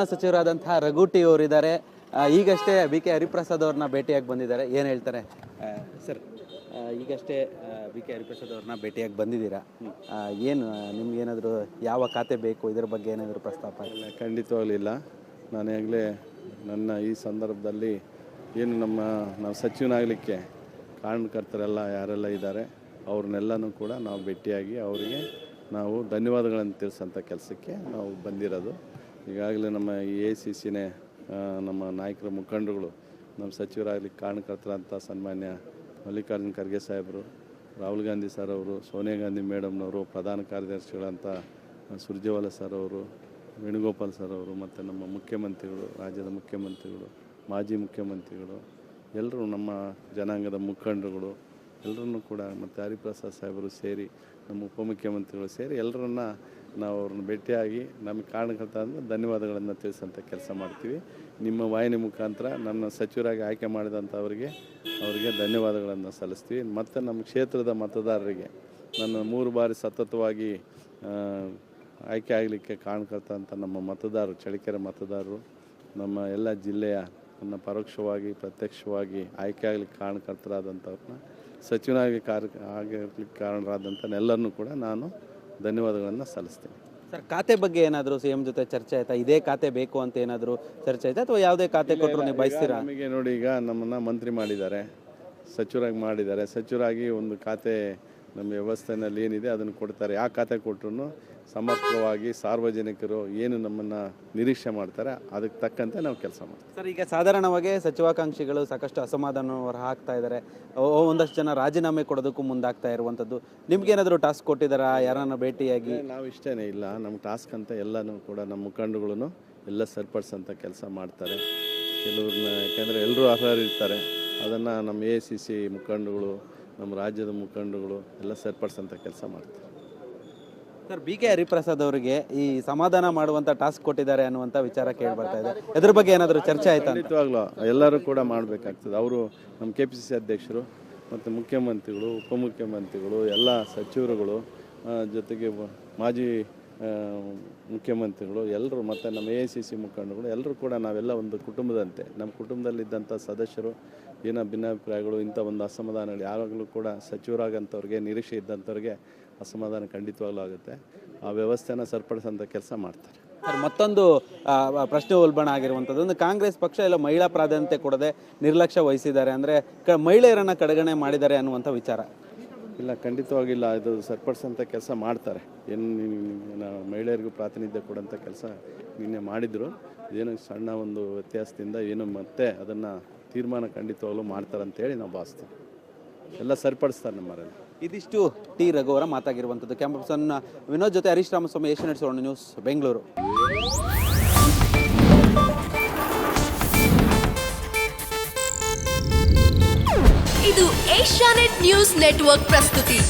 ಸಚಿವರಾದಂತಹ ರಘುಟಿ ಅವರಿದ್ದಾರೆ. ಈಗಷ್ಟೇ B K Hariprasad ಅವ್ರನ್ನ ಭೇಟಿಯಾಗಿ ಬಂದಿದ್ದಾರೆ. ಏನು ಹೇಳ್ತಾರೆ ಸರ್? ಈಗಷ್ಟೇ ಬಿ ಕೆ ಹರಿಪ್ರಸಾದ್ ಅವ್ರನ್ನ ಭೇಟಿಯಾಗಿ ಬಂದಿದ್ದೀರಾ. ಏನು ನಿಮ್ಗೇನಾದರೂ ಯಾವ ಖಾತೆ ಬೇಕು ಇದರ ಬಗ್ಗೆ ಏನಾದರೂ ಪ್ರಸ್ತಾಪ? ಇಲ್ಲ, ಖಂಡಿತವಾಗಲಿಲ್ಲ. ನಾನಾಗಲೇ ನನ್ನ ಈ ಸಂದರ್ಭದಲ್ಲಿ ಏನು ನಾವು ಸಚಿವನಾಗಲಿಕ್ಕೆ ಕಾರಣಕರ್ತರೆಲ್ಲ ಯಾರೆಲ್ಲ ಇದ್ದಾರೆ ಅವ್ರನ್ನೆಲ್ಲನೂ ಕೂಡ ನಾವು ಭೇಟಿಯಾಗಿ ಅವರಿಗೆ ನಾವು ಧನ್ಯವಾದಗಳನ್ನು ತಿಳಿಸೋಂಥ ಕೆಲಸಕ್ಕೆ ನಾವು ಬಂದಿರೋದು. ಈಗಾಗಲೇ ನಮ್ಮ AICCನೇ ನಮ್ಮ ನಾಯಕರ ಮುಖಂಡರುಗಳು ನಮ್ಮ ಸಚಿವರಾಗಲಿಕ್ಕೆ ಕಾರಣಕರ್ತರಂಥ ಸನ್ಮಾನ್ಯ ಮಲ್ಲಿಕಾರ್ಜುನ ಖರ್ಗೆ ಸಾಹೇಬರು, ರಾಹುಲ್ ಗಾಂಧಿ ಸರ್ ಅವರು, ಸೋನಿಯಾ ಗಾಂಧಿ ಮೇಡಮ್ನವರು, ಪ್ರಧಾನ ಕಾರ್ಯದರ್ಶಿಗಳಂಥ ಸುರ್ಜೇವಾಲಾ ಸರ್ ಅವರು, ವೇಣುಗೋಪಾಲ್ ಸರ್ ಅವರು, ಮತ್ತು ನಮ್ಮ ಮುಖ್ಯಮಂತ್ರಿಗಳು, ರಾಜ್ಯದ ಮುಖ್ಯಮಂತ್ರಿಗಳು, ಮಾಜಿ ಮುಖ್ಯಮಂತ್ರಿಗಳು, ಎಲ್ಲರೂ ನಮ್ಮ ಜನಾಂಗದ ಮುಖಂಡರುಗಳು ಎಲ್ಲರನ್ನೂ ಕೂಡ, ಮತ್ತು ಹರಿಪ್ರಸಾದ್ ಸಾಹೇಬರು ಸೇರಿ ನಮ್ಮ ಉಪಮುಖ್ಯಮಂತ್ರಿಗಳು ಸೇರಿ ಎಲ್ಲರನ್ನ ನಾವು ಅವ್ರನ್ನ ಭೇಟಿಯಾಗಿ ನಮಗೆ ಕಾರಣಕರ್ತ ಅಂದರೆ ಧನ್ಯವಾದಗಳನ್ನು ತಿಳಿಸೋಂಥ ಕೆಲಸ ಮಾಡ್ತೀವಿ. ನಿಮ್ಮ ವಾಹಿನಿ ಮುಖಾಂತರ ನನ್ನ ಸಚಿವರಾಗಿ ಆಯ್ಕೆ ಮಾಡಿದಂಥವ್ರಿಗೆ ಧನ್ಯವಾದಗಳನ್ನು ಸಲ್ಲಿಸ್ತೀವಿ. ಮತ್ತು ನಮ್ಮ ಕ್ಷೇತ್ರದ ಮತದಾರರಿಗೆ ನನ್ನ 3 ಬಾರಿ ಸತತವಾಗಿ ಆಯ್ಕೆ ಆಗಲಿಕ್ಕೆ ಕಾರಣಕರ್ತ ಅಂತ ನಮ್ಮ ಮತದಾರರು, ಚಳ್ಳಕೆರೆ ಮತದಾರರು, ನಮ್ಮ ಎಲ್ಲ ಜಿಲ್ಲೆಯ ನನ್ನ ಪರೋಕ್ಷವಾಗಿ ಪ್ರತ್ಯಕ್ಷವಾಗಿ ಆಯ್ಕೆ ಆಗಲಿಕ್ಕೆ ಕಾರಣಕರ್ತರಾದಂಥವ್ರನ್ನ ಸಚಿವನಾಗಿ ಆಗಲಿಕ್ಕೆ ಕಾರಣರಾದಂಥ ಎಲ್ಲರನ್ನೂ ಕೂಡ ನಾನು ಧನ್ಯವಾದಗಳನ್ನು ಸಲ್ಲಿಸ್ತೀನಿ. ಸರ್, ಖಾತೆ ಬಗ್ಗೆ ಏನಾದರೂ CM ಜೊತೆ ಚರ್ಚೆ ಆಯ್ತಾ? ಇದೇ ಖಾತೆ ಬೇಕು ಅಂತ ಏನಾದರೂ ಚರ್ಚೆ ಆಯ್ತಾ ಅಥವಾ ಯಾವುದೇ ಖಾತೆ ಕೊಟ್ಟರು ನೀವು ಬಯಸ್ತೀರಾ? ನಮಗೆ ನೋಡಿ, ಈಗ ನಮ್ಮನ್ನು ಮಂತ್ರಿ ಮಾಡಿದ್ದಾರೆ, ಸಚಿವರಾಗಿ ಮಾಡಿದ್ದಾರೆ. ಸಚಿವರಾಗಿ ಒಂದು ಖಾತೆ ನಮ್ಮ ವ್ಯವಸ್ಥೆಯಲ್ಲಿ ಏನಿದೆ ಅದನ್ನು ಕೊಡ್ತಾರೆ. ಯಾವ ಖಾತೆ ಕೊಟ್ಟರು ಸಮರ್ಪಕವಾಗಿ ಸಾರ್ವಜನಿಕರು ಏನು ನಮ್ಮನ್ನು ನಿರೀಕ್ಷೆ ಮಾಡ್ತಾರೆ ಅದಕ್ಕೆ ತಕ್ಕಂತೆ ನಾವು ಕೆಲಸ ಮಾಡ್ತೀವಿ. ಸರ್, ಈಗ ಸಾಧಾರಣವಾಗಿ ಸಚಿವಾಕಾಂಕ್ಷಿಗಳು ಸಾಕಷ್ಟು ಅಸಮಾಧಾನ ಹೊರ ಹಾಕ್ತಾ ಇದ್ದಾರೆ. ಒಂದಷ್ಟು ಜನ ರಾಜೀನಾಮೆ ಕೊಡೋದಕ್ಕೂ ಮುಂದಾಗ್ತಾ ಇರುವಂಥದ್ದು. ನಿಮ್ಗೇನಾದರೂ ಟಾಸ್ಕ್ ಕೊಟ್ಟಿದ್ದಾರಾ ಯಾರನ್ನ ಭೇಟಿಯಾಗಿ? ನಾವು ಇಷ್ಟೇ ಇಲ್ಲ, ನಮ್ಮ ಟಾಸ್ಕ್ ಅಂತ ಎಲ್ಲನೂ ಕೂಡ ನಮ್ಮ ಮುಖಂಡಗಳು ಎಲ್ಲ ಸರಿಪಡಿಸೋಂಥ ಕೆಲಸ ಮಾಡ್ತಾರೆ. ಕೆಲವ್ರನ್ನ, ಯಾಕೆಂದರೆ ಎಲ್ಲರೂ ಅರ್ಹರಿರ್ತಾರೆ, ಅದನ್ನು ನಮ್ಮ AICC ಮುಖಂಡಗಳು, ನಮ್ಮ ರಾಜ್ಯದ ಮುಖಂಡಗಳು ಎಲ್ಲ ಸರಿಪಡಿಸೋಂಥ ಕೆಲಸ ಮಾಡ್ತಾರೆ. ಸರ್, BK ಹರಿಪ್ರಸಾದ್ ಅವರಿಗೆ ಈ ಸಮಾಧಾನ ಮಾಡುವಂಥ ಟಾಸ್ಕ್ ಕೊಟ್ಟಿದ್ದಾರೆ ಅನ್ನುವಂಥ ವಿಚಾರ ಕೇಳಿ ಬರ್ತಾ ಇದೆ. ಇದ್ರ ಬಗ್ಗೆ ಏನಾದರೂ ಚರ್ಚೆ ಆಯ್ತಾ? ಖಂಡಿತವಾಗ್ಲೂ ಎಲ್ಲರೂ ಕೂಡ ಮಾಡಬೇಕಾಗ್ತದೆ. ಅವರು ನಮ್ಮ KPCC ಅಧ್ಯಕ್ಷರು ಮತ್ತು ಮುಖ್ಯಮಂತ್ರಿಗಳು, ಉಪಮುಖ್ಯಮಂತ್ರಿಗಳು, ಎಲ್ಲ ಸಚಿವರುಗಳು, ಜೊತೆಗೆ ಮಾಜಿ ಮುಖ್ಯಮಂತ್ರಿಗಳು ಎಲ್ಲರೂ, ಮತ್ತು ನಮ್ಮ AICC ಮುಖಂಡಗಳು ಎಲ್ಲರೂ ಕೂಡ ನಾವೆಲ್ಲ ಒಂದು ಕುಟುಂಬದಂತೆ, ನಮ್ಮ ಕುಟುಂಬದಲ್ಲಿದ್ದಂಥ ಸದಸ್ಯರು ಏನೋ ಭಿನ್ನಾಭಿಪ್ರಾಯಗಳು, ಇಂಥ ಒಂದು ಅಸಮಾಧಾನಗಳು ಯಾವಾಗಲೂ ಕೂಡ ಸಚಿವರಾಗಂಥವ್ರಿಗೆ, ನಿರೀಕ್ಷೆ ಇದ್ದಂಥವ್ರಿಗೆ ಅಸಮಾಧಾನ ಖಂಡಿತವಾಗ್ಲೂ ಆಗುತ್ತೆ. ಆ ವ್ಯವಸ್ಥೆನ ಸರಿಪಡಿಸೋಂಥ ಕೆಲಸ ಮಾಡ್ತಾರೆ. ಸರ್, ಮತ್ತೊಂದು ಪ್ರಶ್ನೆ ಉಲ್ಬಣ ಆಗಿರುವಂಥದ್ದು, ಒಂದು ಕಾಂಗ್ರೆಸ್ ಪಕ್ಷ ಎಲ್ಲ ಮಹಿಳಾ ಪ್ರಾಧಾನ್ಯತೆ ಕೊಡದೆ ನಿರ್ಲಕ್ಷ್ಯ ವಹಿಸಿದ್ದಾರೆ, ಅಂದರೆ ಮಹಿಳೆಯರನ್ನು ಕಡೆಗಣನೆ ಮಾಡಿದ್ದಾರೆ ಅನ್ನುವಂಥ ವಿಚಾರ. ಇಲ್ಲ, ಖಂಡಿತವಾಗಿಲ್ಲ. ಇದು ಸರಿಪಡಿಸೋಂಥ ಕೆಲಸ ಮಾಡ್ತಾರೆ. ಏನು ಮಹಿಳೆಯರಿಗೂ ಪ್ರಾತಿನಿಧ್ಯ ಕೊಡೋಂಥ ಕೆಲಸ ನಿನ್ನೆ ಮಾಡಿದರು. ಏನು ಸಣ್ಣ ಒಂದು ವ್ಯತ್ಯಾಸದಿಂದ ಏನು ಮತ್ತೆ ಅದನ್ನು ತೀರ್ಮಾನ ಖಂಡಿತವಾಗ್ಲೂ ಮಾಡ್ತಾರಂತೇಳಿ ನಾವು ಭಾವಿಸ್ತೀವಿ. ಎಲ್ಲ ಸರಿಪಡಿಸ್ತಾರೆ ನಮ್ಮಲ್ಲಿ. ಇದಿಷ್ಟು ಟಿ ರಘು ಅವರ ಮಾತಾಗಿರುವಂಥದ್ದು. ಕ್ಯಾಮ್ರಾ ಪರ್ಸನ್ ವಿನೋದ್ ಜೊತೆ ಹರೀಶ್ ರಾಮಸ್ವಾಮಿ, ಏಷ್ಯಾನೆಟ್ ಸುವರ್ಣ ನ್ಯೂಸ್, ಬೆಂಗಳೂರು. ಇದು ಏಷ್ಯಾನೆಟ್ ನ್ಯೂಸ್ ನೆಟ್ವರ್ಕ್ ಪ್ರಸ್ತುತಿ.